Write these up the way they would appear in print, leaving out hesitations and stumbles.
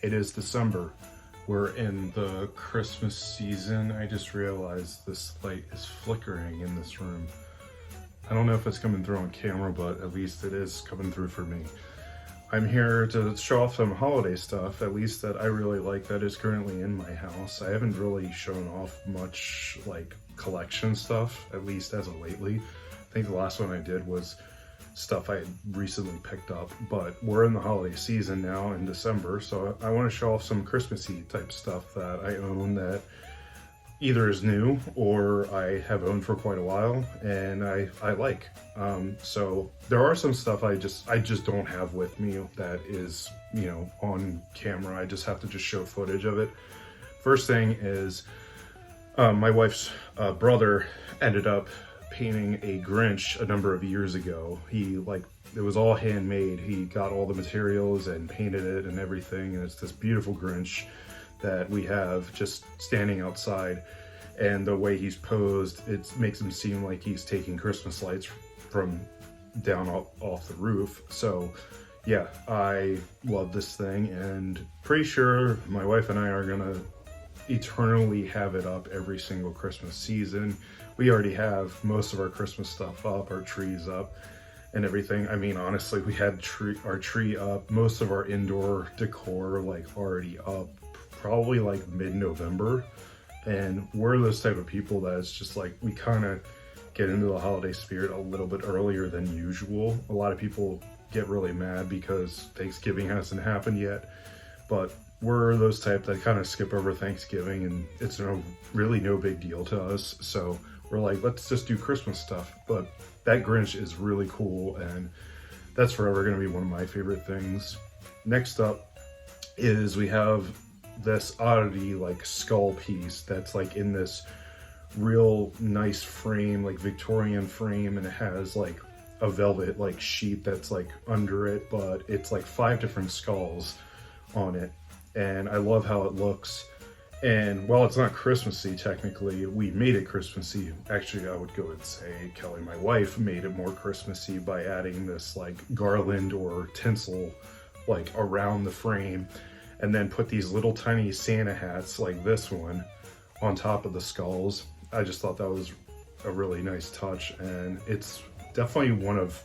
It is December. We're in the Christmas season. I just realized this light is flickering in this room. I don't know if it's coming through on camera, but at least it is coming through for me. I'm here to show off some holiday stuff, at least that I really like, that is currently in my house. I haven't really shown off much like collection stuff, at least as of lately. I think the last one I did was stuff I had recently picked up, but we're in the holiday season now in December, so I want to show off some Christmassy type stuff that I own that either is new or I have owned for quite a while and I like. So there are some stuff I just don't have with me that is, you know, on camera. I just have to just show footage of it. First thing is my wife's brother ended up painting a Grinch a number of years ago. It was all handmade. He got all the materials and painted it and everything, and it's this beautiful Grinch that we have just standing outside. And the way he's posed, it makes him seem like he's taking Christmas lights from down off the roof. So yeah, I love this thing, and pretty sure my wife and I are gonna eternally have it up every single Christmas season. We already have most of our Christmas stuff up, our trees up and everything. I mean, honestly, we had our tree up, most of our indoor decor like already up probably like mid-November. And we're those type of people that it's just like, we kind of get into the holiday spirit a little bit earlier than usual. A lot of people get really mad because Thanksgiving hasn't happened yet, but we're those type that kind of skip over Thanksgiving, and it's really no big deal to us. So we're like, let's just do Christmas stuff. But that Grinch is really cool, and that's forever going to be one of my favorite things. Next up is we have this oddity like skull piece that's like in this real nice frame, like Victorian frame, and it has like a velvet like sheet that's like under it, but it's like 5 different skulls on it. And I love how it looks. And while it's not Christmassy, technically, we made it Christmassy. Actually, I would go and say Kelly, my wife, made it more Christmassy by adding this like garland or tinsel like around the frame, and then put these little tiny Santa hats like this one on top of the skulls. I just thought that was a really nice touch, and it's definitely one of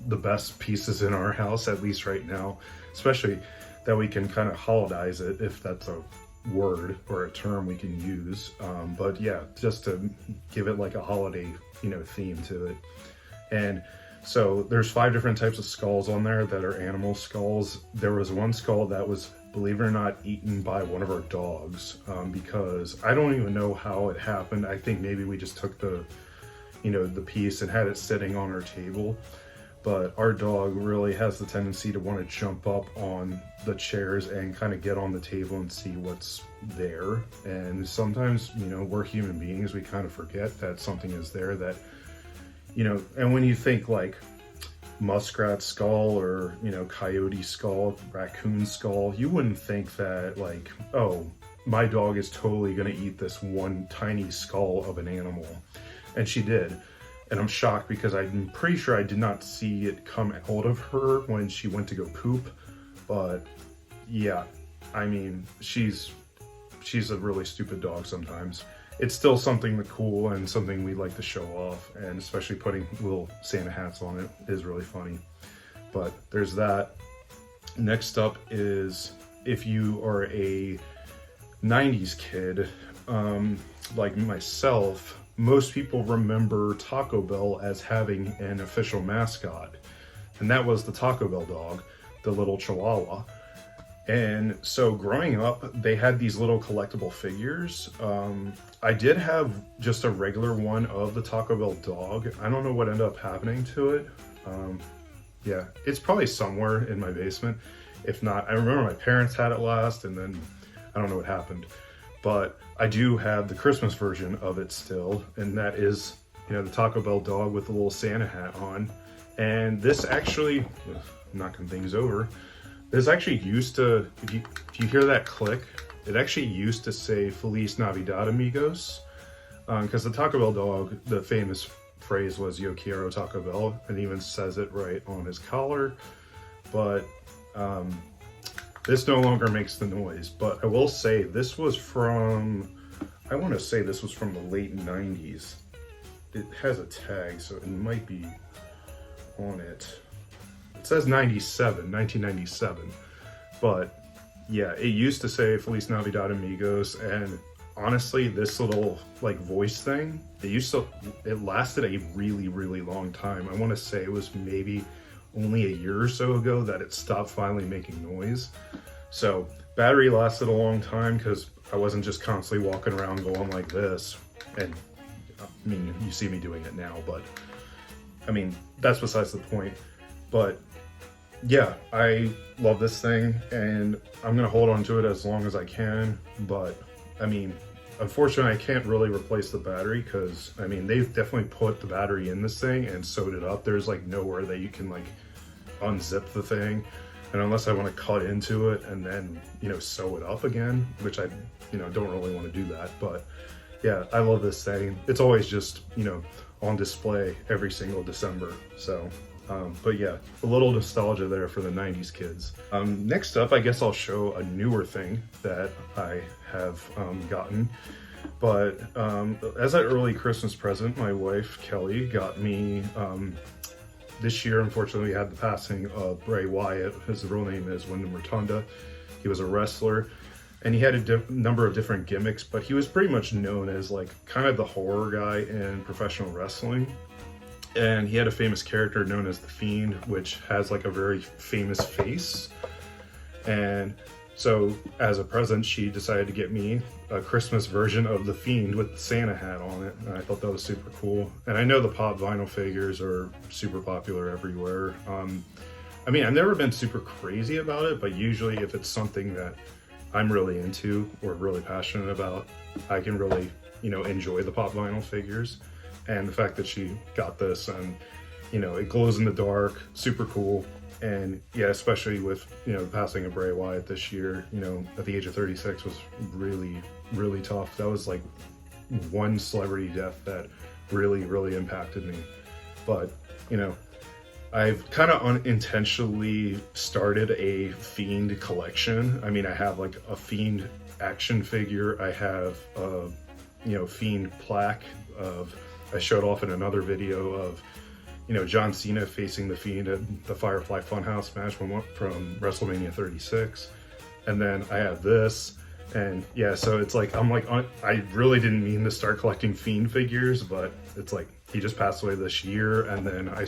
the best pieces in our house, at least right now, especially that we can kind of holidayize it, if that's a word or a term we can use. But yeah, just to give it like a holiday, you know, theme to it. And so there's 5 different types of skulls on there that are animal skulls. There was one skull that was, believe it or not, eaten by one of our dogs, because I don't even know how it happened. I think maybe we just took the piece and had it sitting on our table. But our dog really has the tendency to want to jump up on the chairs and kind of get on the table and see what's there. And sometimes, you know, we're human beings, we kind of forget that something is there that, you know, and when you think like muskrat skull or, you know, coyote skull, raccoon skull, you wouldn't think that like, oh, my dog is totally going to eat this one tiny skull of an animal. And she did. And I'm shocked because I'm pretty sure I did not see it come out of her when she went to go poop. But yeah, I mean, she's a really stupid dog sometimes. It's still something cool and something we like to show off, and especially putting little Santa hats on it is really funny. But there's that. Next up is, if you are a 90s kid, like myself, most people remember Taco Bell as having an official mascot, and that was the Taco Bell dog, the little Chihuahua. And so growing up, they had these little collectible figures. I did have just a regular one of the Taco Bell dog. I don't know what ended up happening to it. Yeah, it's probably somewhere in my basement. If not, I remember my parents had it last, and then I don't know what happened. But I do have the Christmas version of it still, and that is, you know, the Taco Bell dog with the little Santa hat on. And this actually, knocking things over, this actually used to, if you hear that click, it actually used to say Feliz Navidad, amigos, because the Taco Bell dog, the famous phrase was Yo quiero Taco Bell, and even says it right on his collar. But this no longer makes the noise, but I will say this was from, I want to say this was from the late 90s. It has a tag, so it might be on it. It says 1997, but yeah, it used to say Feliz Navidad Amigos, and honestly, this little like voice thing, it lasted a really long time. I want to say it was maybe only a year or so ago that it stopped finally making noise. So battery lasted a long time because I wasn't just constantly walking around going like this. And I mean, you see me doing it now, but I mean, that's besides the point. But yeah, I love this thing and I'm gonna hold on to it as long as I can. But I mean, unfortunately, I can't really replace the battery because, I mean, they've definitely put the battery in this thing and sewed it up. There's like nowhere that you can like unzip the thing. And unless I want to cut into it and then, you know, sew it up again, which I, you know, don't really want to do that. But yeah, I love this thing. It's always just, you know, on display every single December. So, but yeah, a little nostalgia there for the 90s kids. Next up, I guess I'll show a newer thing that I have gotten. But as an early Christmas present, my wife, Kelly, got me, this year, unfortunately, we had the passing of Bray Wyatt. His real name is Wyndham Rotunda. He was a wrestler, and he had a number of different gimmicks, but he was pretty much known as like kind of the horror guy in professional wrestling. And he had a famous character known as The Fiend, which has like a very famous face. And so as a present, she decided to get me a Christmas version of The Fiend with the Santa hat on it. And I thought that was super cool. And I know the pop vinyl figures are super popular everywhere. I mean, I've never been super crazy about it, but usually if it's something that I'm really into or really passionate about, I can really, you know, enjoy the pop vinyl figures. And the fact that she got this and, you know, it glows in the dark, super cool. And yeah, especially with, you know, the passing of Bray Wyatt this year, you know, at the age of 36 was really tough. That was like one celebrity death that really impacted me. But, you know, I've kind of unintentionally started a Fiend collection. I mean, I have like a Fiend action figure. I have a, you know, Fiend plaque of, I showed off in another video of, you know, John Cena facing The Fiend at the Firefly Funhouse match from WrestleMania 36. And then I have this, and yeah, so it's like, I really didn't mean to start collecting Fiend figures, but it's like, he just passed away this year, and then I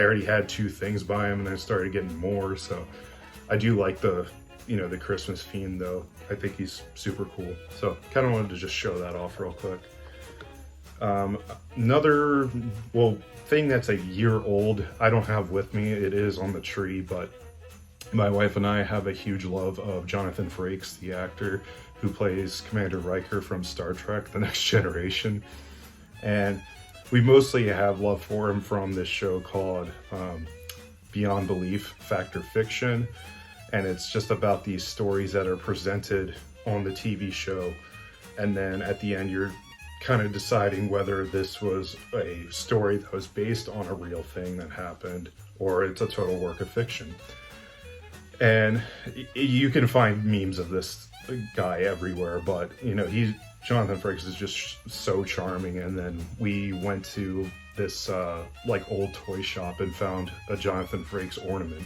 already had 2 things by him, and I started getting more, so I do like the, you know, the Christmas Fiend though. I think he's super cool. So kind of wanted to just show that off real quick. Another, well, thing that's a year old, I don't have with me, it is on the tree, but my wife and I have a huge love of Jonathan Frakes, the actor who plays Commander Riker from Star Trek: The Next Generation. And we mostly have love for him from this show called Beyond Belief, Fact or Fiction. And it's just about these stories that are presented on the TV show. And then at the end, you're kind of deciding whether this was a story that was based on a real thing that happened or it's a total work of fiction. And you can find memes of this guy everywhere, but you know, Jonathan Frakes is just so charming. And then we went to this like old toy shop and found a Jonathan Frakes ornament.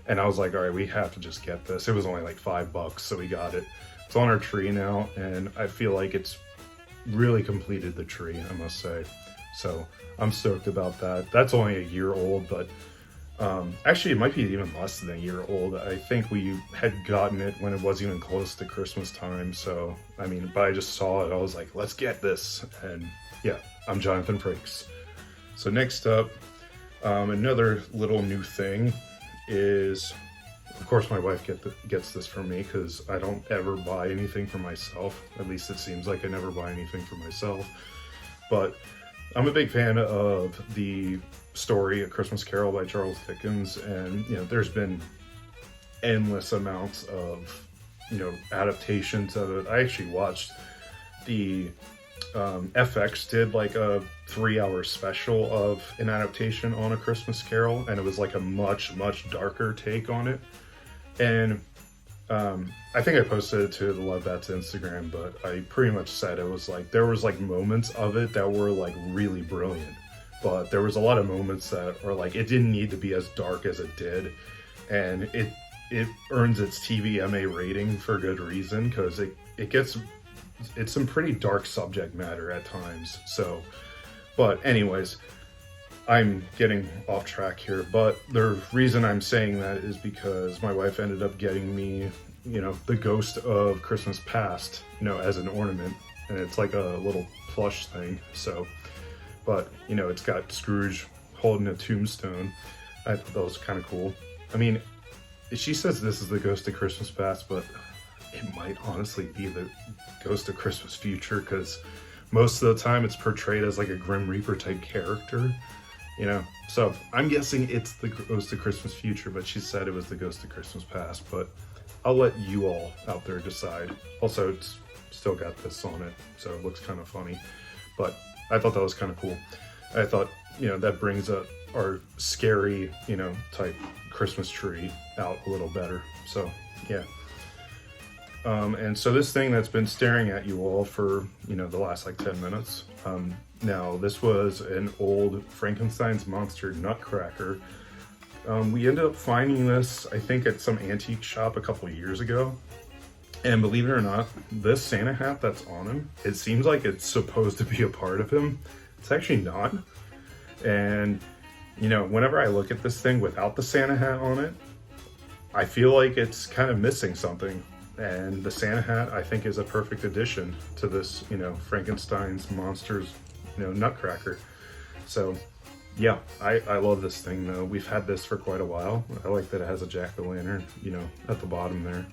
And I was like, all right, we have to just get this. It was only like $5, so we got it. It's on our tree now, and I feel like it's really completed the tree, I must say. So I'm stoked about that. That's only a year old, but actually it might be even less than a year old. I think we had gotten it when it wasn't even close to Christmas time. So, I mean, but I just saw it. I was like, let's get this. And yeah, I'm Jonathan Frakes. So next up, another little new thing is, of course, my wife gets this for me because I don't ever buy anything for myself. At least it seems like I never buy anything for myself. But I'm a big fan of the story A Christmas Carol by Charles Dickens, and you know, there's been endless amounts of, you know, adaptations of it. I actually watched the FX did like a 3-hour special of an adaptation on A Christmas Carol, and it was like a much darker take on it. And I think I posted it to the Love That's Instagram, but I pretty much said it was like, there was like moments of it that were like really brilliant, but there was a lot of moments that are like, it didn't need to be as dark as it did. And it earns its TVMA rating for good reason, because it's some pretty dark subject matter at times. So, but anyways, I'm getting off track here, but the reason I'm saying that is because my wife ended up getting me, the Ghost of Christmas Past, as an ornament, and it's like a little plush thing. So, but it's got Scrooge holding a tombstone. I thought that was kind of cool. I mean, she says this is the Ghost of Christmas Past, but it might honestly be the Ghost of Christmas Future, because most of the time it's portrayed as like a Grim Reaper type character. So I'm guessing it's the Ghost of Christmas Future, but she said it was the Ghost of Christmas Past, but I'll let you all out there decide. Also, it's still got this on it, so it looks kind of funny, but I thought that was kind of cool. I thought, that brings up our scary, type Christmas tree out a little better. So, yeah. And so this thing that's been staring at you all for, the last like 10 minutes, now this was an old Frankenstein's Monster Nutcracker. We ended up finding this, I think, at some antique shop a couple years ago. And believe it or not, this Santa hat that's on him, it seems like it's supposed to be a part of him. It's actually not. And, whenever I look at this thing without the Santa hat on it, I feel like it's kind of missing something. And the Santa hat, I think, is a perfect addition to this, Frankenstein's Monsters, Nutcracker. So, yeah, I love this thing, though. We've had this for quite a while. I like that it has a jack-o'-lantern, at the bottom there.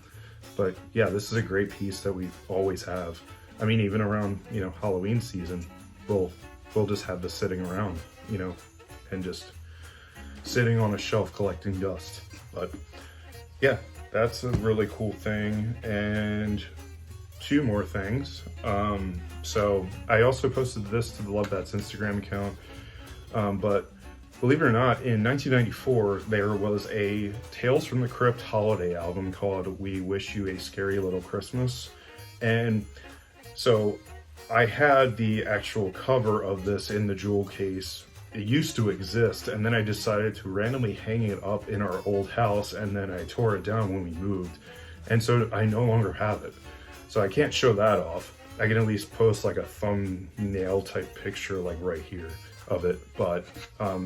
But, yeah, this is a great piece that we always have. I mean, even around, Halloween season, we'll just have this sitting around, and just sitting on a shelf collecting dust. But, yeah. That's a really cool thing. And two more things. So I also posted this to the Love That's Instagram account. But believe it or not, in 1994, there was a Tales from the Crypt holiday album called We Wish You a Scary Little Christmas. And so I had the actual cover of this in the jewel case. It used to exist, and then I decided to randomly hang it up in our old house, and then I tore it down when we moved, and so I no longer have it. So I can't show that off. I can at least post like a thumbnail type picture like right here of it. But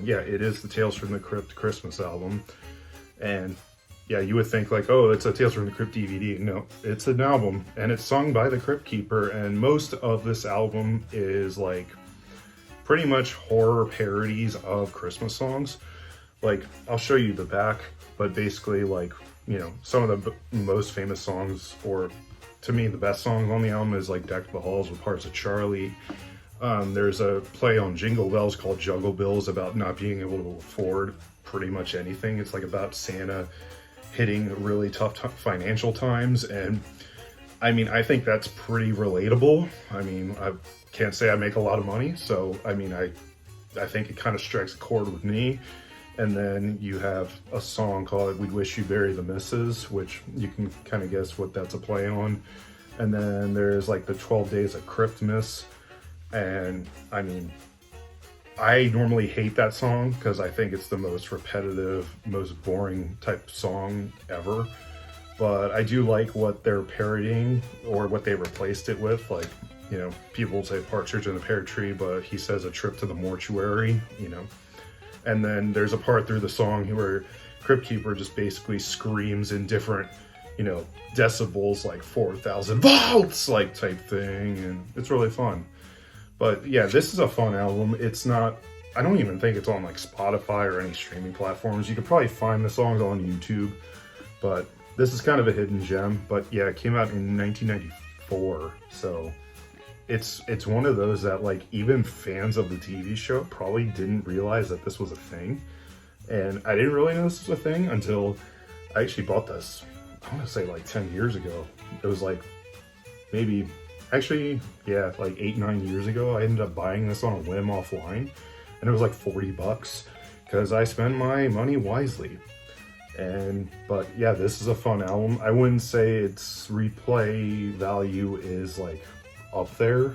yeah, it is the Tales from the Crypt Christmas album. And yeah, you would think like, oh, it's a Tales from the Crypt DVD. No, it's an album, and it's sung by the Crypt Keeper, and most of this album is like pretty much horror parodies of Christmas songs. Like, I'll show you the back, but basically like, some of the most famous songs, or to me the best song on the album, is like Deck the Halls with parts of Charlie. There's a play on Jingle Bells called Juggle Bills, about not being able to afford pretty much anything. It's like about Santa hitting really tough financial times, and I mean, I think that's pretty relatable. I mean, I can't say I make a lot of money, so I mean, I think it kind of strikes a chord with me. And then you have a song called We Wish You Bury the Misses, which you can kind of guess what that's a play on. And then there's like the 12 Days of Cryptmas. And I mean, I normally hate that song because I think it's the most repetitive, most boring type song ever. But I do like what they're parodying, or what they replaced it with. Like, people say Partridge in the Pear Tree, but he says a trip to the mortuary, And then there's a part through the song where Crypt Keeper just basically screams in different, decibels, like 4,000 volts, like type thing. And it's really fun. But yeah, this is a fun album. It's not, I don't even think it's on like Spotify or any streaming platforms. You could probably find the songs on YouTube, but this is kind of a hidden gem. But yeah, it came out in 1994. So it's one of those that like even fans of the TV show probably didn't realize that this was a thing. And I didn't really know this was a thing until I actually bought this, I want to say like 10 years ago. It was like maybe, actually, yeah, like 8-9 years ago. I ended up buying this on a whim offline, and it was like $40 because I spend my money wisely. But yeah, this is a fun album. I wouldn't say its replay value is like up there,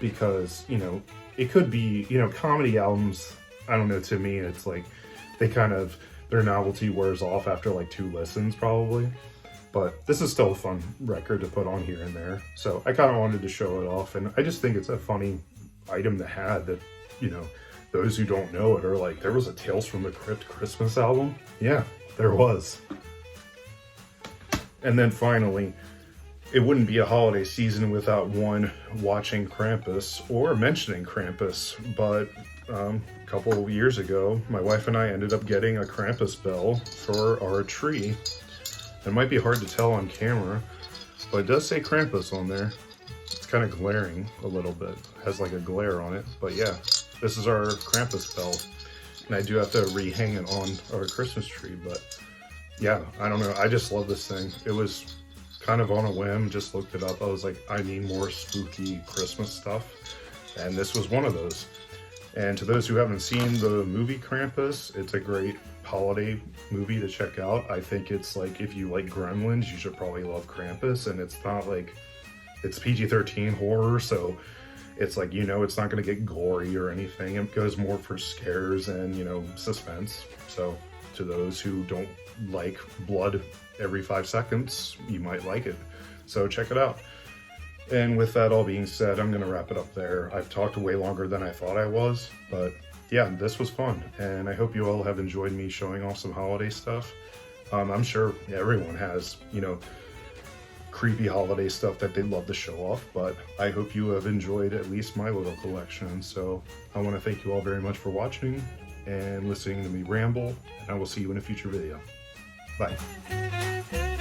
because, you know, it could be, you know, comedy albums, I don't know, to me it's like they kind of, their novelty wears off after like 2 listens probably. But this is still a fun record to put on here and there. So I kind of wanted to show it off, and I just think it's a funny item to have, that, you know, those who don't know it are like, there was a Tales from the Crypt Christmas album? Yeah, there was. And then finally, it wouldn't be a holiday season without one watching Krampus or mentioning Krampus. But a couple of years ago, my wife and I ended up getting a Krampus bell for our tree. It might be hard to tell on camera, but it does say Krampus on there. It's kind of glaring a little bit. It has like a glare on it. But yeah, this is our Krampus bell. And I do have to rehang it on our Christmas tree. But yeah, I don't know. I just love this thing. It was kind of on a whim, just looked it up. I was like, I need more spooky Christmas stuff. And this was one of those. And to those who haven't seen the movie Krampus, it's a great holiday movie to check out. I think it's like, if you like Gremlins, you should probably love Krampus. And it's not like, it's PG-13 horror, so it's like, you know, it's not going to get gory or anything. It goes more for scares and, you know, suspense. So to those who don't like blood every 5 seconds, you might like it. So check it out. And with that all being said, I'm going to wrap it up there. I've talked way longer than I thought I was, but yeah, this was fun. And I hope you all have enjoyed me showing off some holiday stuff. I'm sure everyone has, you know, creepy holiday stuff that they'd love to show off, but I hope you have enjoyed at least my little collection. So I want to thank you all very much for watching and listening to me ramble, and I will see you in a future video. Bye.